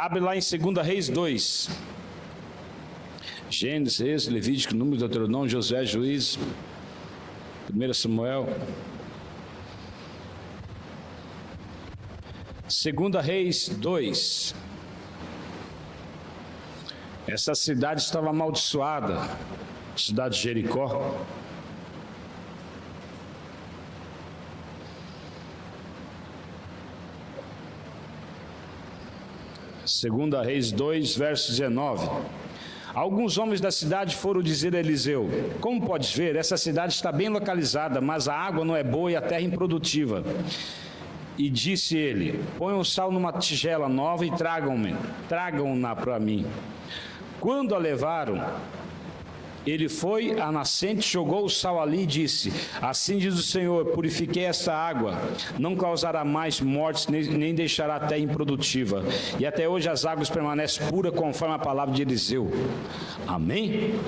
Abre lá em 2 Reis 2. Gênesis, Êxodo, Levítico, Números, Deuteronômio, Josué, Juízes, 1 Samuel. 2 Reis 2. Essa cidade estava amaldiçoada, cidade de Jericó. Segunda Reis 2, verso 19. Alguns homens da cidade foram dizer a Eliseu: como podes ver, essa cidade está bem localizada, mas a água não é boa e a terra improdutiva. E disse ele: ponham o sal numa tigela nova e tragam-na para mim. Quando a levaram, ele foi à nascente, jogou o sal ali e disse: assim diz o Senhor, purifiquei esta água, não causará mais mortes, nem deixará a terra improdutiva. E até hoje as águas permanecem puras, conforme a palavra de Eliseu. Amém?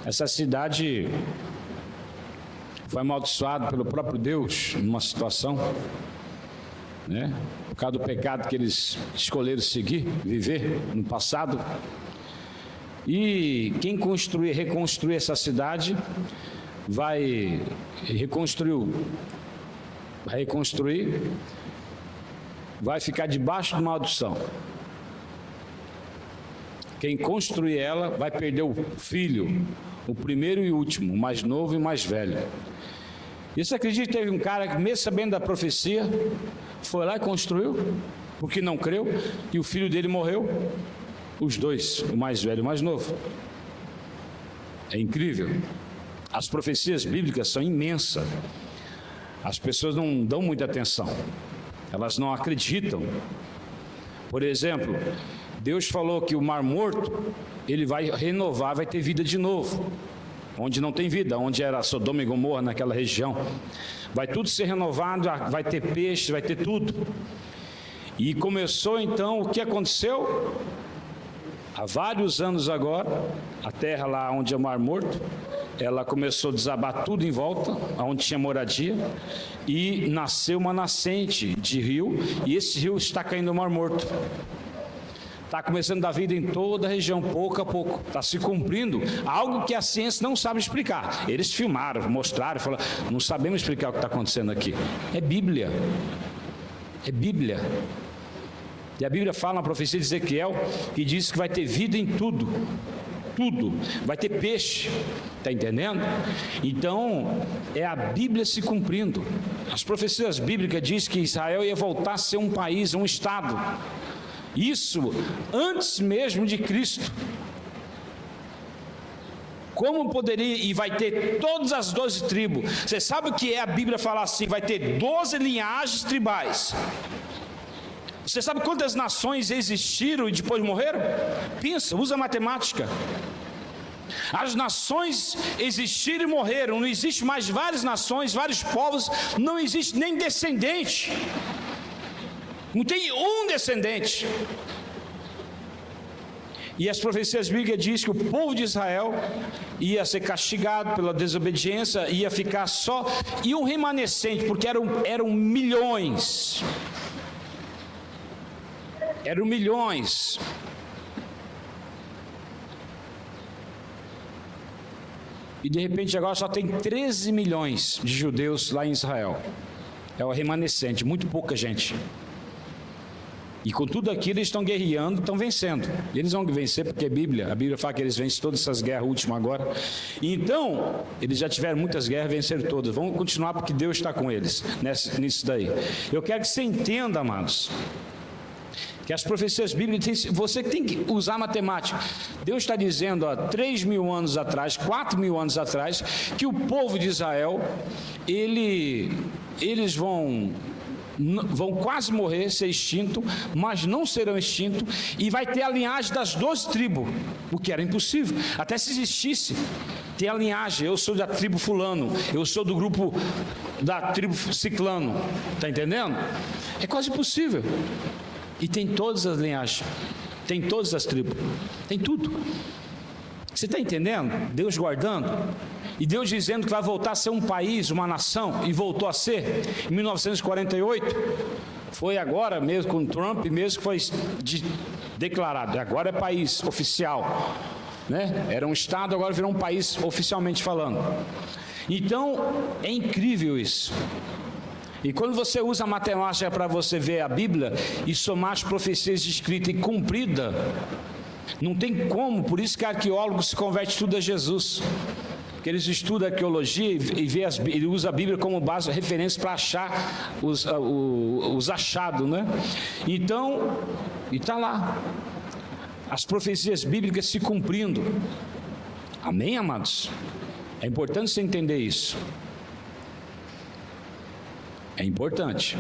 Essa cidade foi amaldiçoada pelo próprio Deus, numa situação, né? Por causa do pecado que eles escolheram seguir, viver no passado. E quem reconstruir essa cidade vai reconstruir, vai ficar debaixo de maldição. Quem construir ela vai perder o filho, o primeiro e o último, o mais novo e o mais velho. E você acredita que teve um cara que, mesmo sabendo da profecia, foi lá e construiu, porque não creu, e o filho dele morreu? Os dois, o mais velho e o mais novo. É incrível. As profecias bíblicas são imensas. As pessoas não dão muita atenção. Elas não acreditam. Por exemplo, Deus falou que o Mar Morto, ele vai renovar, vai ter vida de novo. Onde não tem vida, onde era Sodoma e Gomorra, naquela região. Vai tudo ser renovado, vai ter peixe, vai ter tudo. E começou então, o que aconteceu? Há vários anos agora, a terra lá onde é o Mar Morto, ela começou a desabar tudo em volta, onde tinha moradia, e nasceu uma nascente de rio, e esse rio está caindo no Mar Morto. Está começando a dar vida em toda a região, pouco a pouco. Está se cumprindo algo que a ciência não sabe explicar. Eles filmaram, mostraram, falaram: não sabemos explicar o que está acontecendo aqui. É Bíblia. É Bíblia. E a Bíblia fala na profecia de Ezequiel, que diz que vai ter vida em tudo. Tudo. Vai ter peixe. Está entendendo? Então, é a Bíblia se cumprindo. As profecias bíblicas dizem que Israel ia voltar a ser um país, um estado. Isso antes mesmo de Cristo. Como poderia, e vai ter todas as 12 tribos. Você sabe o que é a Bíblia falar assim? Vai ter 12 linhagens tribais. Você sabe quantas nações existiram e depois morreram? Pensa, usa matemática. As nações existiram e morreram. Não existe mais várias nações, vários povos. Não existe nem descendente. Não tem um descendente. E as profecias bíblicas dizem que o povo de Israel ia ser castigado pela desobediência, ia ficar só, e um remanescente, porque eram milhões. Eram milhões. E de repente agora só tem 13 milhões de judeus lá em Israel. É o remanescente, muito pouca gente. E com tudo aquilo eles estão guerreando, estão vencendo. E eles vão vencer porque a Bíblia fala que eles vencem todas essas guerras últimas agora. E então, eles já tiveram muitas guerras, venceram todas. Vão continuar porque Deus está com eles, nisso daí. Eu quero que você entenda, amados, que as profecias bíblicas, você tem que usar matemática. Deus está dizendo há 3.000 anos atrás, 4.000 anos atrás, que o povo de Israel, eles vão quase morrer, ser extinto, mas não serão extintos, e vai ter a linhagem das 12 tribos, o que era impossível, até se existisse, ter a linhagem, eu sou da tribo fulano, eu sou do grupo da tribo ciclano, está entendendo? É quase impossível, e tem todas as linhagens, tem todas as tribos, tem tudo. Você está entendendo? Deus guardando. E Deus dizendo que vai voltar a ser um país, uma nação, e voltou a ser. Em 1948, Foi agora mesmo com Trump, mesmo que foi declarado, agora é país oficial, né? Era um estado, agora virou um país oficialmente falando. Então, é incrível isso. E quando você usa a matemática para você ver a Bíblia e somar as profecias escritas e cumpridas, não tem como, por isso que arqueólogo se converte tudo a Jesus. Porque eles estudam arqueologia e usa a Bíblia como base, referência para achar os achados, né? Então, e está lá, as profecias bíblicas se cumprindo. Amém, amados? É importante você entender isso. É importante.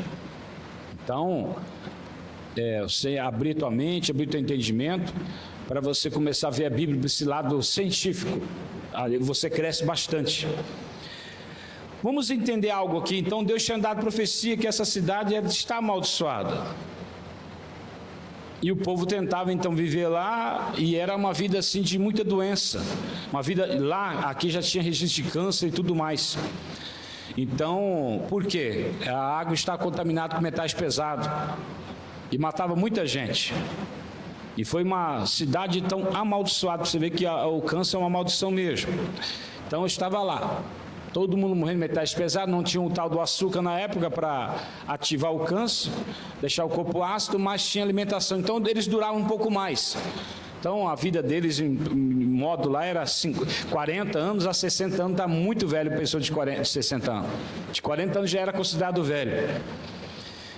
Então, você abrir tua mente, abrir teu entendimento, para você começar a ver a Bíblia desse lado científico. Aí você cresce bastante. Vamos entender algo aqui. Então, Deus tinha dado profecia que essa cidade está amaldiçoada. E o povo tentava então viver lá, e era uma vida assim de muita doença. Uma vida lá, aqui já tinha registro de câncer e tudo mais. Então, por quê? A água está contaminada com metais pesados e matava muita gente. E foi uma cidade tão amaldiçoada, para você ver que o câncer é uma maldição mesmo. Então eu estava lá, todo mundo morrendo de metais pesados, não tinha o tal do açúcar na época para ativar o câncer, deixar o corpo ácido, mas tinha alimentação, então eles duravam um pouco mais. Então a vida deles em modo lá era 40 anos a 60 anos, está muito velho, pessoa de 60 anos. De 40 anos já era considerado velho.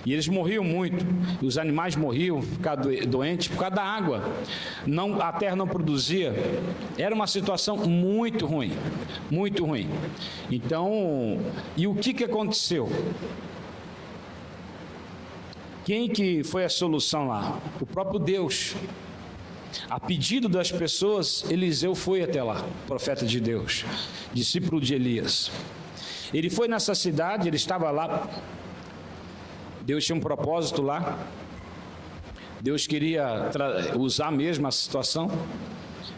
E eles morriam muito, os animais morriam, ficavam doentes por causa da água. A terra não produzia, era uma situação muito ruim, muito ruim. Então, e o que aconteceu? Quem que foi a solução lá? O próprio Deus. A pedido das pessoas, Eliseu foi até lá, profeta de Deus, discípulo de Elias. Ele foi nessa cidade, ele estava lá. Deus tinha um propósito lá. Deus queria usar mesmo a situação.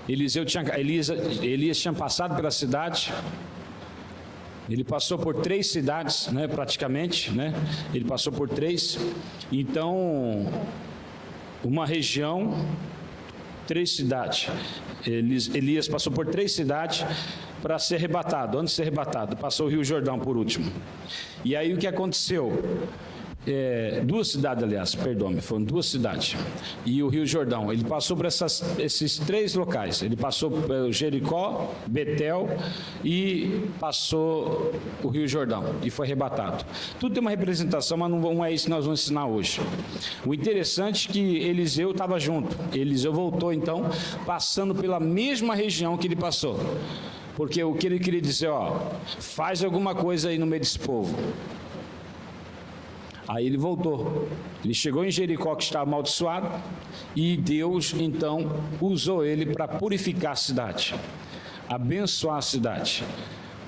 Elias tinha passado pela cidade. Ele passou por 3 cidades, né, praticamente, né? Ele passou por 3. Então, uma região, 3 cidades. Elias passou por 3 cidades para ser arrebatado. Antes de ser arrebatado, passou o Rio Jordão por último. E aí o que aconteceu? 2 cidades, aliás, perdoe-me, foram 2 cidades, e o Rio Jordão. Ele passou por esses 3 locais. Ele passou por Jericó, Betel e passou o Rio Jordão e foi arrebatado. Tudo tem uma representação, mas não é isso que nós vamos ensinar hoje. O interessante é que Eliseu estava junto. Eliseu voltou então, passando pela mesma região que ele passou, porque o que ele queria dizer, faz alguma coisa aí no meio desse povo. Aí ele voltou, ele chegou em Jericó, que estava amaldiçoado, e Deus então usou ele para purificar a cidade, abençoar a cidade.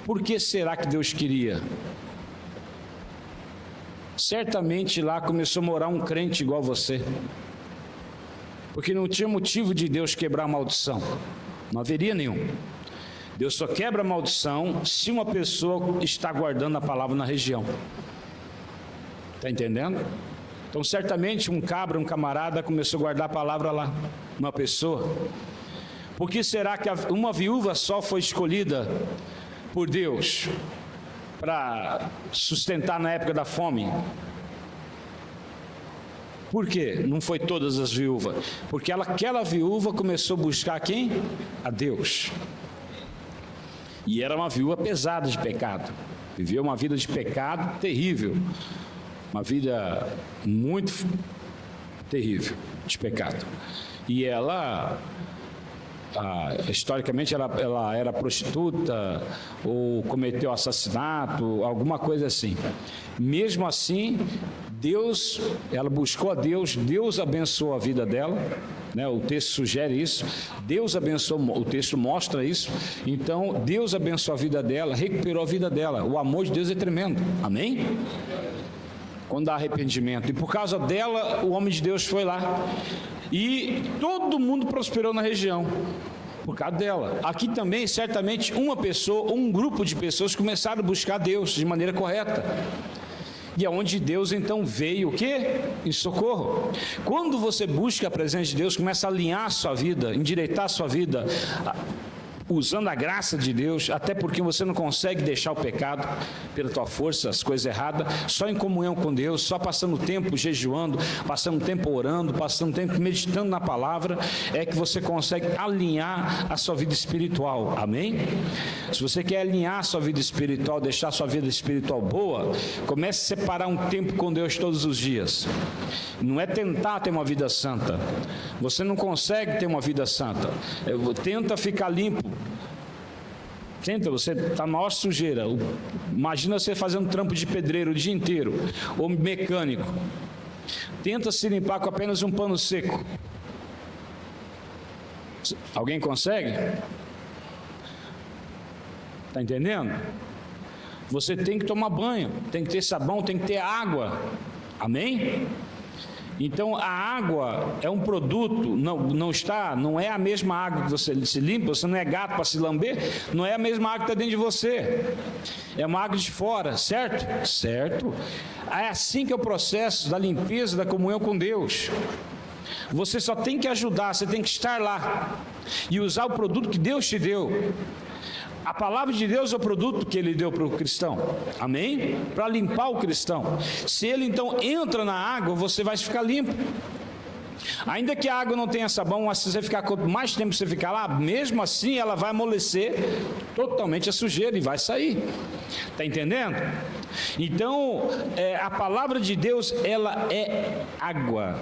Por que será que Deus queria? Certamente lá começou a morar um crente igual você, porque não tinha motivo de Deus quebrar a maldição, não haveria nenhum. Deus só quebra a maldição se uma pessoa está guardando a palavra na região. Está entendendo? Então, certamente um camarada começou a guardar a palavra lá, uma pessoa. Por que será que uma viúva só foi escolhida por Deus para sustentar na época da fome? Por quê? Não foi todas as viúvas. Porque aquela viúva começou a buscar quem? A Deus. E era uma viúva pesada de pecado. Viveu uma vida de pecado terrível. Uma vida muito terrível de pecado. E ela, historicamente, ela era prostituta ou cometeu assassinato, alguma coisa assim. Mesmo assim, ela buscou a Deus, Deus abençoou a vida dela, né? O texto sugere isso, Deus abençoou, o texto mostra isso. Então, Deus abençoou a vida dela, recuperou a vida dela. O amor de Deus é tremendo, amém? Quando há arrependimento. E por causa dela, o homem de Deus foi lá. E todo mundo prosperou na região. Por causa dela. Aqui também, certamente, uma pessoa, um grupo de pessoas começaram a buscar Deus de maneira correta. E é onde Deus então veio o quê? Em socorro. Quando você busca a presença de Deus, começa a alinhar a sua vida, endireitar a sua vida, usando a graça de Deus, até porque você não consegue deixar o pecado pela tua força, as coisas erradas, só em comunhão com Deus, só passando tempo jejuando, passando tempo orando, passando tempo meditando na palavra, é que você consegue alinhar a sua vida espiritual, amém? Se você quer alinhar a sua vida espiritual, deixar a sua vida espiritual boa, comece a separar um tempo com Deus todos os dias. Não é tentar ter uma vida santa, você não consegue ter uma vida santa, tenta ficar limpo. Tenta, você está na maior sujeira. Imagina você fazendo trampo de pedreiro o dia inteiro, ou mecânico. Tenta se limpar com apenas um pano seco. Alguém consegue? Está entendendo? Você tem que tomar banho, tem que ter sabão, tem que ter água. Amém? Então a água é um produto, não é a mesma água que você se limpa, você não é gato para se lamber, não é a mesma água que está dentro de você, é uma água de fora, certo? Certo. É assim que é o processo da limpeza, da comunhão com Deus. Você só tem que ajudar, você tem que estar lá e usar o produto que Deus te deu. A palavra de Deus é o produto que Ele deu para o cristão, amém? Para limpar o cristão. Se ele então entra na água, você vai ficar limpo. Ainda que a água não tenha sabão, se você ficar, quanto mais tempo você ficar lá, mesmo assim ela vai amolecer totalmente a sujeira e vai sair. Está entendendo? Então, a palavra de Deus, ela é água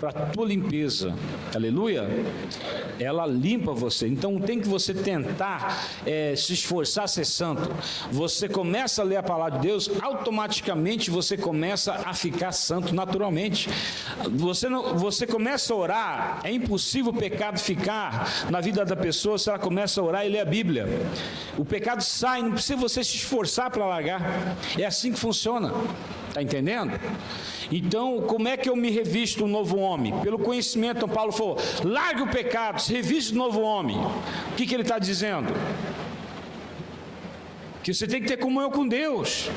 para a tua limpeza, aleluia, ela limpa você. Então tem que você tentar se esforçar a ser santo. Você começa a ler a palavra de Deus, automaticamente você começa a ficar santo naturalmente. Você começa a orar, é impossível o pecado ficar na vida da pessoa se ela começa a orar e ler a Bíblia. O pecado sai, não precisa você se esforçar para largar, é assim que funciona. Está entendendo? Então, como é que eu me revisto um novo homem? Pelo conhecimento. Então Paulo falou, largue o pecado, se reviste um novo homem. O que ele está dizendo? Que você tem que ter comunhão com Deus.